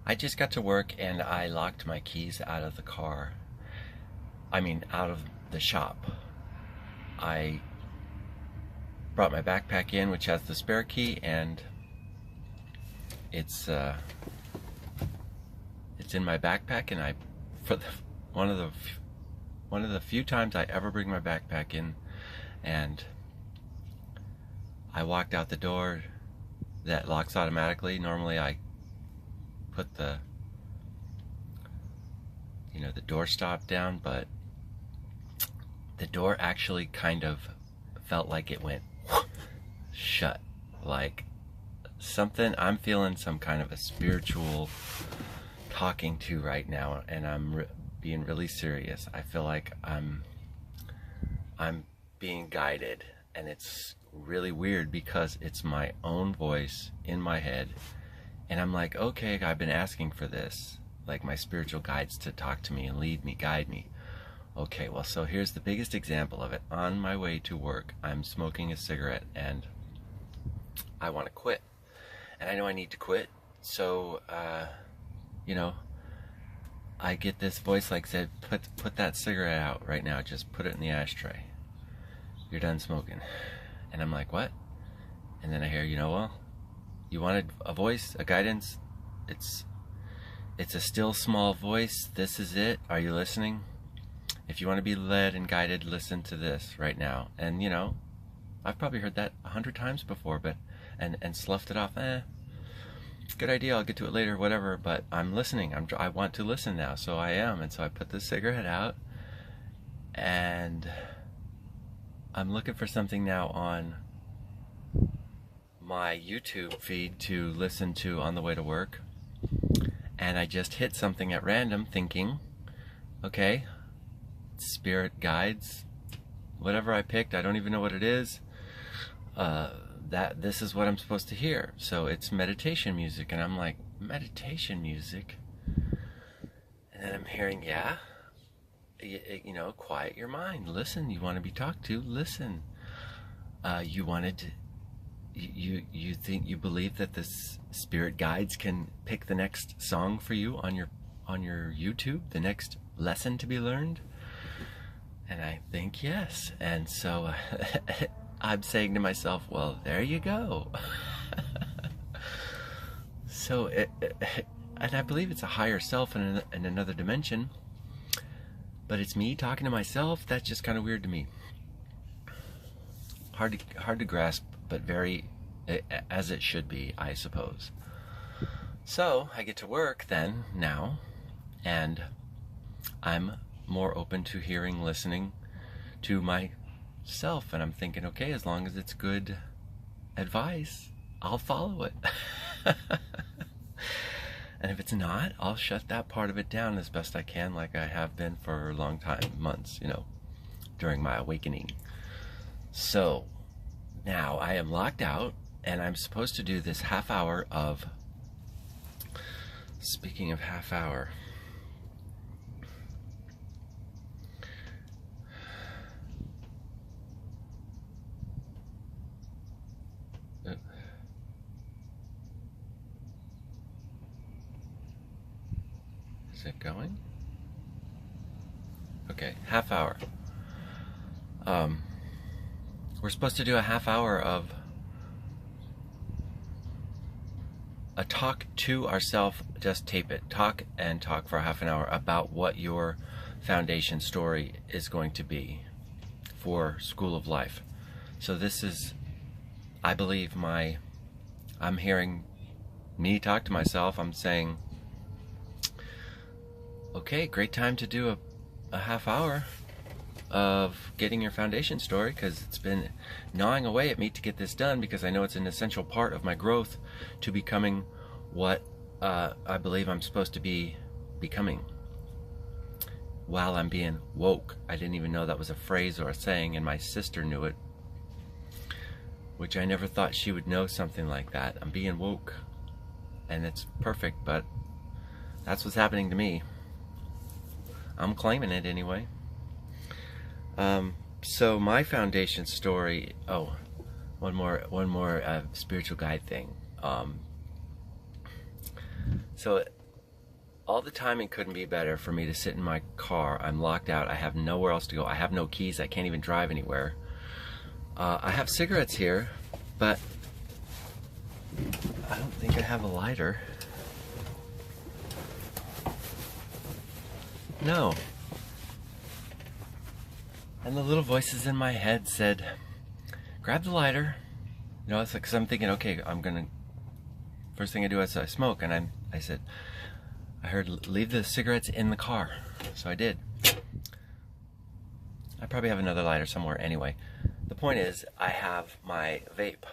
I just got to work and I locked my keys out of the car. I mean, out of the shop. I brought my backpack in, which has the spare key, and it's in my backpack. And for one of the few times I ever bring my backpack in, and I walked out the door that locks automatically. Normally I put the the door stop down, but the door actually kind of felt like it went shut, like I'm feeling some kind of a spiritual talking to right now, and I'm being really serious. I feel like I'm being guided, and it's really weird because it's my own voice in my head, and I'm like, okay, I've been asking for this, like my spiritual guides to talk to me and lead me, guide me. Okay, well, so here's the biggest example of it. On my way to work, I'm smoking a cigarette and I want to quit. And I know I need to quit. So, I get this voice like said, put that cigarette out right now. Just put it in the ashtray. You're done smoking. And I'm like, what? And then I hear, well, you wanted a voice, a guidance. It's a still small voice. This is it. Are you listening? If you want to be led and guided, listen to this right now. And I've probably heard that 100 times before, but and sloughed it off. Good idea. I'll get to it later, whatever. But I'm listening. I want to listen now, so I am. And so I put the cigarette out, and I'm looking for something now on my YouTube feed to listen to on the way to work. And I just hit something at random, thinking, okay, spirit guides, whatever I picked, I don't even know what it is, this is what I'm supposed to hear. So it's meditation music, and I'm like, meditation music? And then I'm hearing, yeah, quiet your mind, listen, you want to be talked to, listen. You believe that this spirit guides can pick the next song for you on your YouTube, the next lesson to be learned? And I think yes. And so I'm saying to myself, well, there you go. So and I believe it's a higher self in another dimension, but it's me talking to myself. That's just kind of weird to me. Hard to grasp, but very as it should be, I suppose. So I get to work then now, and I'm more open to hearing, listening to myself, and I'm thinking, okay, as long as it's good advice, I'll follow it. And if it's not, I'll shut that part of it down as best I can, like I have been for a long time, months, during my awakening. So now I am locked out, and I'm supposed to do this half hour of, speaking of half hour, is it going? Okay, half hour. We're supposed to do a half hour of a talk to ourselves. Just tape it. Talk for half an hour about what your foundation story is going to be for School of Life. So this is, I believe, I'm hearing me talk to myself. I'm saying, okay, great time to do a half hour of getting your foundation story, because it's been gnawing away at me to get this done, because I know it's an essential part of my growth to becoming what I believe I'm supposed to be becoming while I'm being woke. I didn't even know that was a phrase or a saying, and my sister knew it, which I never thought she would know something like that. I'm being woke, and it's perfect, but that's what's happening to me. I'm claiming it anyway. So my foundation story. Oh, one more spiritual guide thing. So all the timing couldn't be better for me to sit in my car. I'm locked out. I have nowhere else to go. I have no keys. I can't even drive anywhere. I have cigarettes here, but I don't think I have a lighter. No. And the little voices in my head said, grab the lighter. You know, it's like, 'cause I'm thinking, okay, first thing I do is I smoke, and I said, I heard, leave the cigarettes in the car. So I did. I probably have another lighter somewhere anyway. The point is, I have my vape.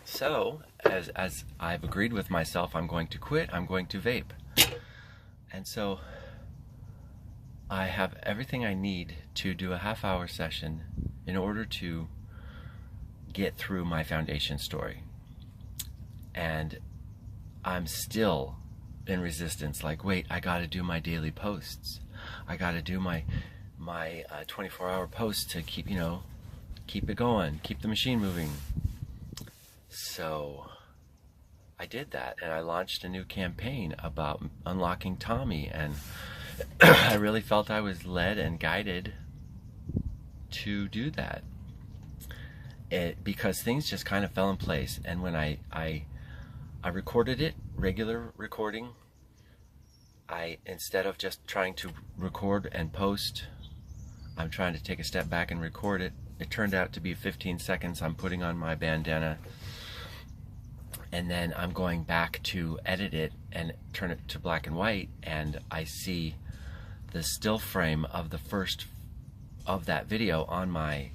So, as I've agreed with myself, I'm going to quit, I'm going to vape. And so, I have everything I need to do a half-hour session in order to get through my foundation story. And I'm still in resistance, like, wait, I gotta do my daily posts. I gotta do my 24-hour posts to keep, you know, keep it going, keep the machine moving. So I did that, and I launched a new campaign about unlocking Tommy, and I really felt I was led and guided to do that. Because things just kind of fell in place. And when I recorded it, regular recording, instead of just trying to record and post, I'm trying to take a step back and record it. It turned out to be 15 seconds. I'm putting on my bandana, and then I'm going back to edit it and turn it to black and white, and I see the still frame of the first of that video on my,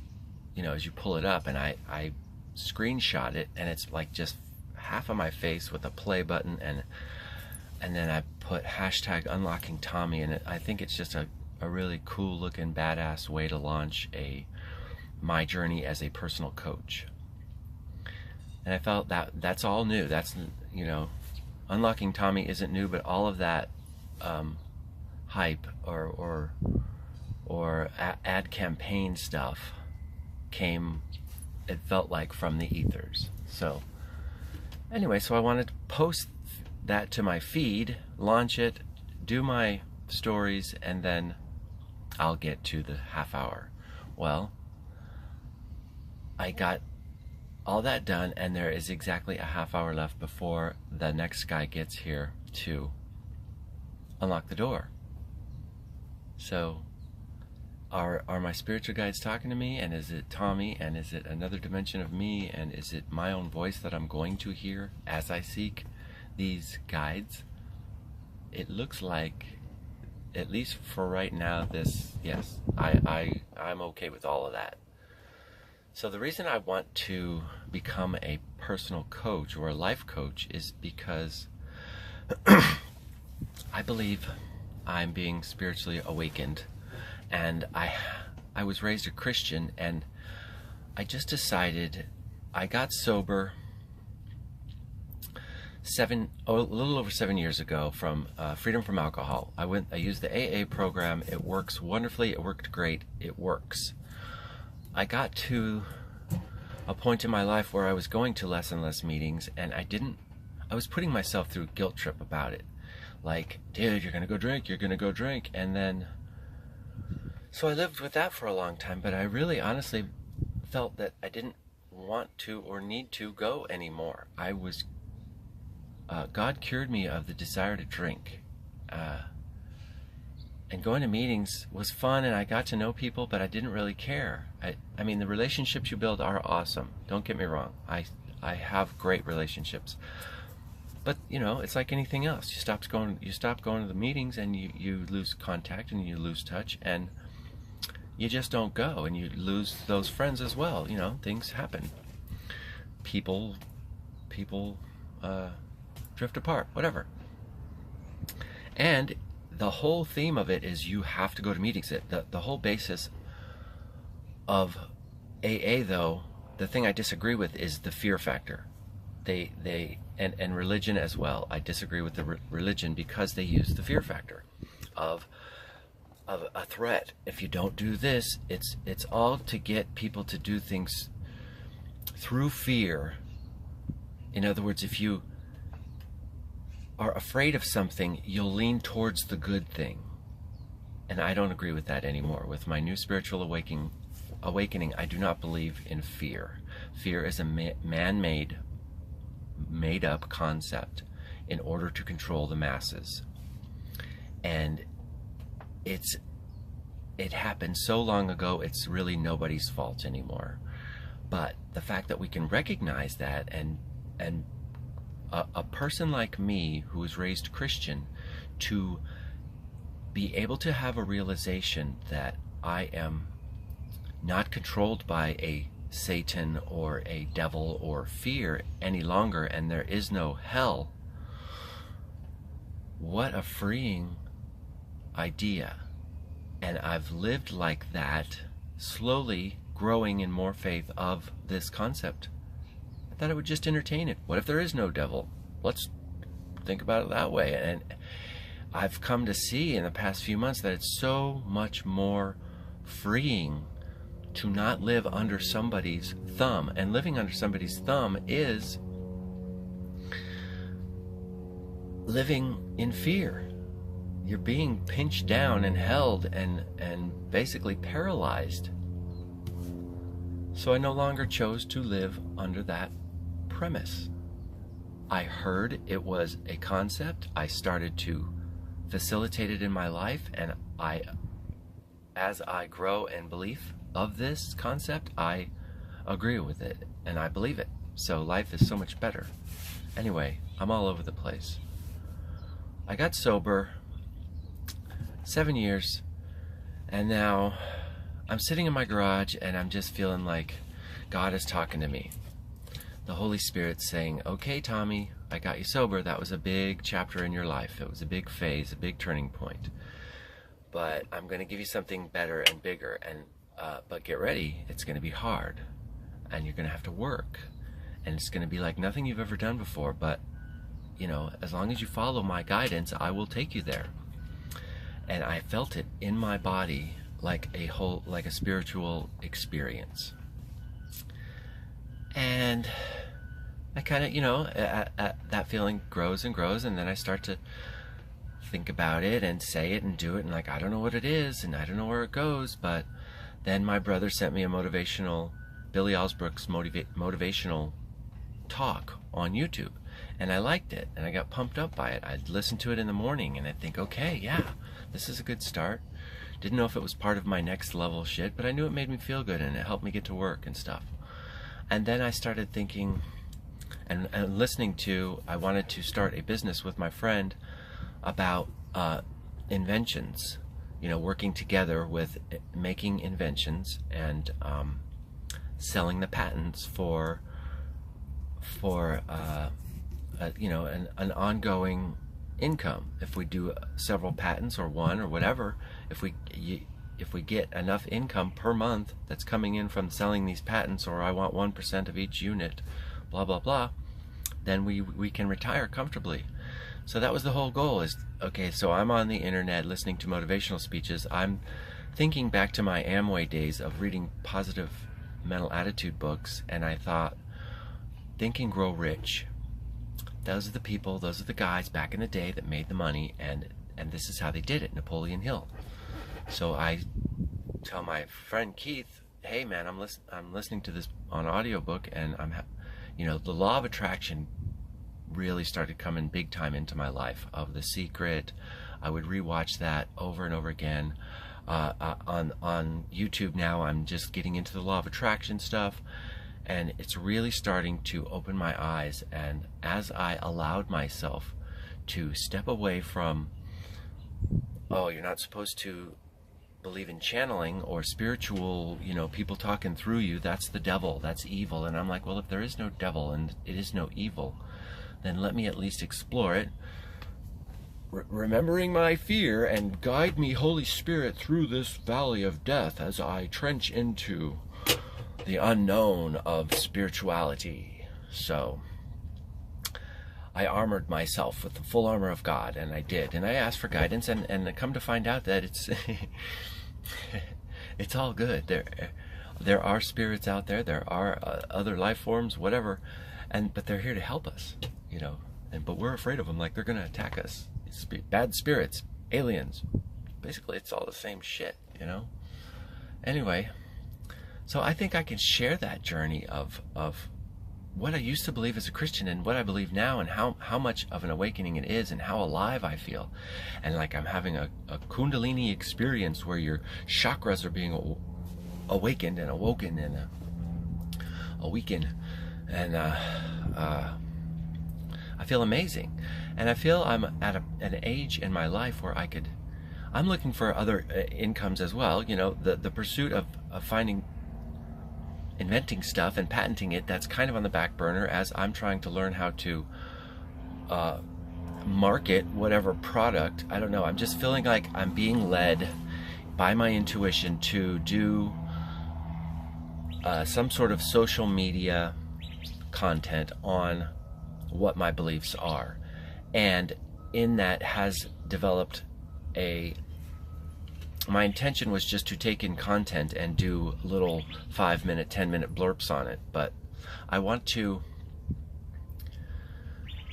you know, as you pull it up, and I screenshot it, and it's like just half of my face with a play button, and then I put hashtag unlocking Tommy, and I think it's just a really cool looking badass way to launch my journey as a personal coach. And I felt that that's all new. That's, you know, unlocking Tommy isn't new, but all of that hype or ad campaign stuff came, it felt like, from the ethers. So anyway, so I wanted to post that to my feed, launch it, do my stories, and then I'll get to the half hour. Well, I got all that done, and there is exactly a half hour left before the next guy gets here to unlock the door. So are my spiritual guides talking to me, and is it Tommy, and is it another dimension of me, and is it my own voice that I'm going to hear as I seek these guides? It looks like, at least for right now, yes, I'm okay with all of that. So the reason I want to become a personal coach or a life coach is because I believe I'm being spiritually awakened, and I was raised a Christian, and I just decided, I got sober a little over 7 years ago from freedom from alcohol. I used the AA program. It works wonderfully. It worked great. It works. I got to a point in my life where I was going to less and less meetings, and I was putting myself through a guilt trip about it. Like, dude, you're gonna go drink, you're gonna go drink. And then, so I lived with that for a long time, but I really honestly felt that I didn't want to or need to go anymore. God cured me of the desire to drink. And going to meetings was fun, and I got to know people, but I didn't really care. I mean, the relationships you build are awesome. Don't get me wrong. I have great relationships. But, you know, it's like anything else. You stop going to the meetings, and you lose contact, and you lose touch, and you just don't go, and you lose those friends as well. You know, things happen. People drift apart, whatever. And the whole theme of it is you have to go to meetings. The whole basis of AA, though, the thing I disagree with is the fear factor. And religion as well. I disagree with the religion because they use the fear factor of a threat. If you don't do this, it's all to get people to do things through fear. In other words, if you are afraid of something, you'll lean towards the good thing. And I don't agree with that anymore. With my new spiritual awakening, I do not believe in fear. Fear is a man-made, made-up concept in order to control the masses. And it happened so long ago, it's really nobody's fault anymore. But the fact that we can recognize that, and a person like me who was raised Christian, to be able to have a realization that I am not controlled by a Satan or a devil or fear any longer, and there is no hell. What a freeing idea. And I've lived like that, slowly growing in more faith of this concept. I thought I would just entertain it. What if there is no devil? Let's think about it that way. And I've come to see in the past few months that it's so much more freeing to not live under somebody's thumb. And living under somebody's thumb is living in fear. You're being pinched down and held and basically paralyzed. So I no longer chose to live under that premise. I heard it was a concept. I started to facilitate it in my life, and as I grow in belief of this concept, I agree with it and I believe it. So life is so much better. Anyway, I'm all over the place. I got sober 7 years, and now I'm sitting in my garage and I'm just feeling like God is talking to me. The Holy Spirit's saying, okay, Tommy, I got you sober. That was a big chapter in your life. It was a big phase, a big turning point. But I'm going to give you something better and bigger. And but get ready, it's going to be hard. And you're going to have to work. And it's going to be like nothing you've ever done before. But, you know, as long as you follow my guidance, I will take you there. And I felt it in my body like a spiritual experience. And I kind of, you know, that feeling grows and grows, and then I start to think about it and say it and do it, and like, I don't know what it is, and I don't know where it goes. But then my brother sent me a Billy Osbrook's motivational talk on YouTube, and I liked it, and I got pumped up by it. I'd listen to it in the morning, and I'd think, okay, yeah, this is a good start. Didn't know if it was part of my next level shit, but I knew it made me feel good, and it helped me get to work and stuff. And then I started thinking and listening to, I wanted to start a business with my friend about inventions, you know, working together with making inventions and selling the patents for you know, an ongoing income. If we do several patents or one or whatever, if we get enough income per month that's coming in from selling these patents, or I want 1% of each unit, blah blah blah, then we can retire comfortably. So that was the whole goal. Is okay, so I'm on the internet listening to motivational speeches. I'm thinking back to my Amway days of reading positive mental attitude books, and I thought, Think and Grow Rich. Those are the people, those are the guys back in the day that made the money, and this is how they did it, Napoleon Hill. So I tell my friend Keith, hey man, I'm listening to this on audiobook, and you know, the law of attraction really started coming big time into my life. Of The Secret, I would rewatch that over and over again. On YouTube now, I'm just getting into the law of attraction stuff, and it's really starting to open my eyes. And as I allowed myself to step away from, oh, you're not supposed to believe in channeling or spiritual, you know, people talking through you, that's the devil, that's evil. And I'm like, well, if there is no devil and it is no evil, then let me at least explore it, remembering my fear, and guide me, Holy Spirit, through this valley of death as I trench into the unknown of spirituality. So I armored myself with the full armor of God, and I did, and I asked for guidance, and I come to find out that it's all good. There are spirits out there, there are other life forms, whatever, but they're here to help us, you know. but we're afraid of them, like they're gonna attack us. Bad spirits, aliens. Basically, it's all the same shit, you know? Anyway, so I think I can share that journey of what I used to believe as a Christian and what I believe now, and how much of an awakening it is, and how alive I feel. And like I'm having a Kundalini experience where your chakras are being awakened and awoken and awakened. And I feel amazing. And I feel I'm at an age in my life where I'm looking for other incomes as well. You know, the pursuit of inventing stuff and patenting it, that's kind of on the back burner as I'm trying to learn how to market whatever product. I don't know. I'm just feeling like I'm being led by my intuition to do some sort of social media content on what my beliefs are. And in that has developed my intention was just to take in content and do little 5-minute, 10-minute blurps on it. But I want to,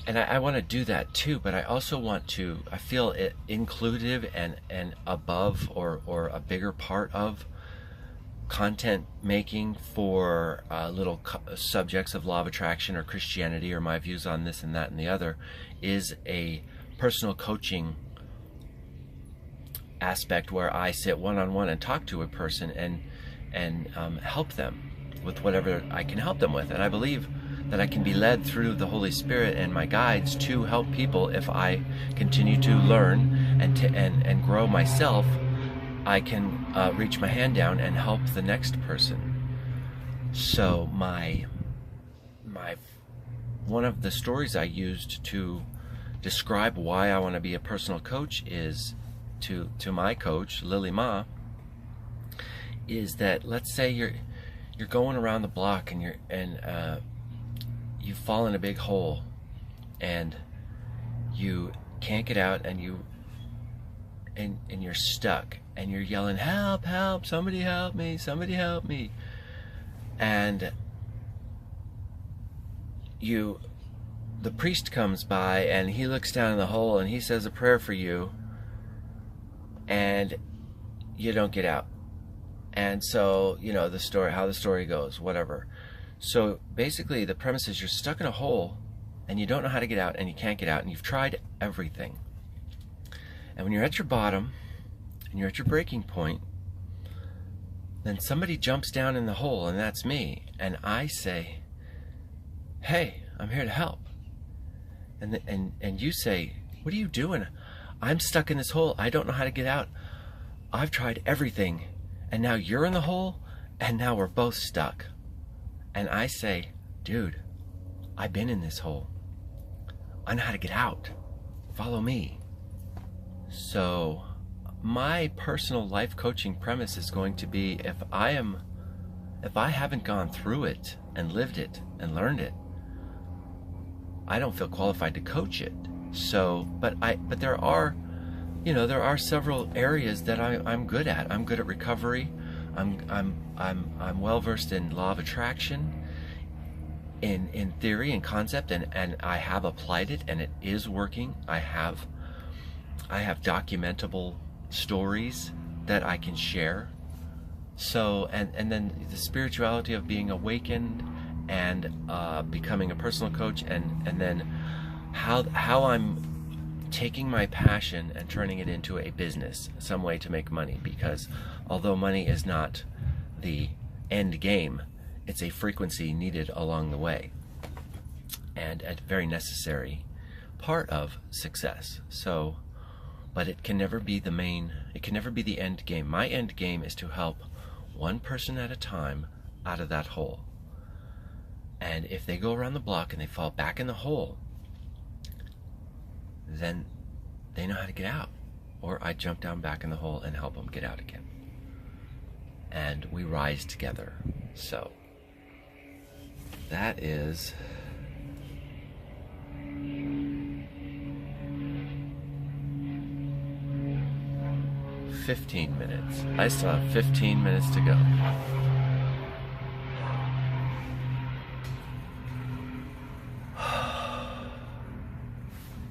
and I want to do that too, but I also want to, I feel it inclusive and above or a bigger part of content making for little subjects of law of attraction or Christianity or my views on this and that and the other is a personal coaching aspect where I sit one-on-one and talk to a person and help them with whatever I can help them with. And I believe that I can be led through the Holy Spirit and my guides to help people. If I continue to learn and grow myself, I can reach my hand down and help the next person. So one of the stories I used to describe why I want to be a personal coach is to my coach, Lily Ma, is that let's say you're going around the block and you fall in a big hole and you can't get out and you're stuck and you're yelling, help, help, somebody help me, somebody help me. And the priest comes by and he looks down in the hole and he says a prayer for you, and you don't get out. And so, you know, how the story goes, whatever. So basically the premise is you're stuck in a hole and you don't know how to get out and you can't get out and you've tried everything. And when you're at your bottom and you're at your breaking point, then somebody jumps down in the hole, and that's me. And I say, hey, I'm here to help. And you say, what are you doing? I'm stuck in this hole. I don't know how to get out. I've tried everything. And now you're in the hole, and now we're both stuck. And I say, dude, I've been in this hole. I know how to get out. Follow me. So my personal life coaching premise is going to be, if I haven't gone through it and lived it and learned it, I don't feel qualified to coach it. So, but there are several areas that I'm good at. I'm good at recovery. I'm well versed in law of attraction, in theory and concept, and I have applied it, and it is working. I have documentable stories that I can share. So, and then the spirituality of being awakened and becoming a personal coach, and then how I'm taking my passion and turning it into a business, some way to make money, because although money is not the end game, it's a frequency needed along the way and a very necessary part of success. So, but it can never be it can never be the end game. My end game is to help one person at a time out of that hole. And if they go around the block and they fall back in the hole, then they know how to get out. Or I jump down back in the hole and help them get out again. And we rise together. So that is 15 minutes. I still have 15 minutes to go.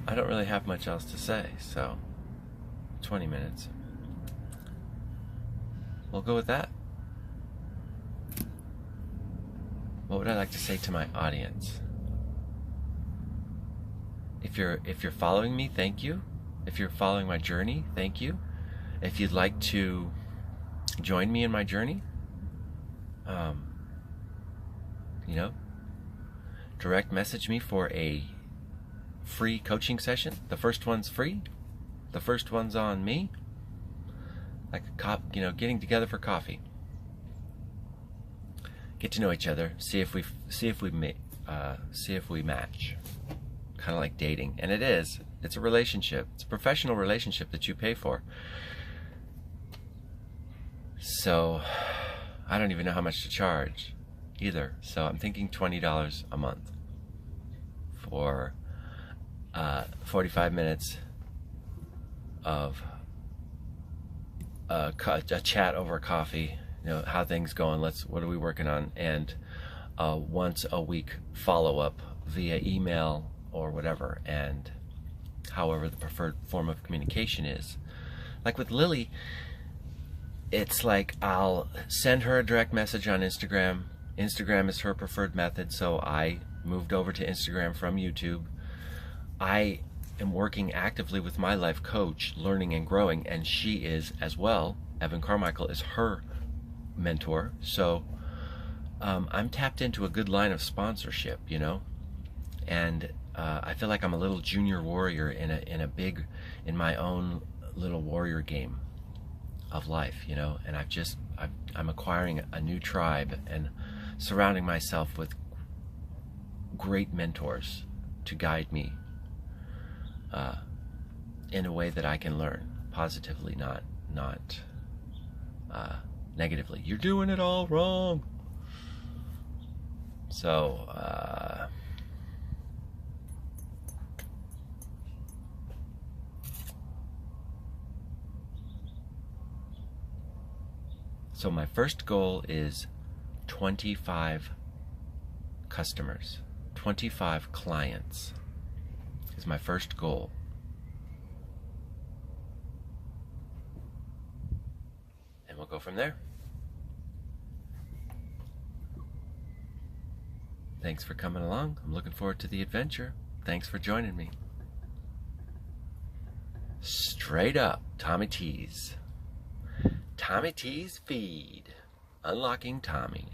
I don't really have much else to say, so 20 minutes. We'll go with that. What would I like to say to my audience? If you're following me, thank you. If you're following my journey, thank you. If you'd like to join me in my journey, direct message me for a free coaching session. The first one's free. The first one's on me. Like getting together for coffee. Get to know each other. See if we match. Kind of like dating, and it is. It's a relationship. It's a professional relationship that you pay for. So I don't even know how much to charge either. So I'm thinking $20 a month for 45 minutes of a chat over coffee. How things going, what are we working on, and once a week follow-up via email or whatever, and however the preferred form of communication is. Like with Lily, it's like I'll send her a direct message on Instagram. Instagram is her preferred method, so I moved over to Instagram from YouTube. I am working actively with my life coach, learning and growing, and she is as well. Evan Carmichael is her mentor, so I'm tapped into a good line of sponsorship, and I feel like I'm a little junior warrior in my own little warrior game of life, and I'm acquiring a new tribe and surrounding myself with great mentors to guide me in a way that I can learn positively, not negatively. You're doing it all wrong. So so my first goal is 25 customers, 25 clients is my first goal. And we'll go from there. Thanks for coming along. I'm looking forward to the adventure. Thanks for joining me. Straight up, Tommy T's. Tommy T's feed. Unlocking Tommy.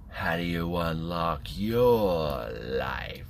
How do you unlock your life?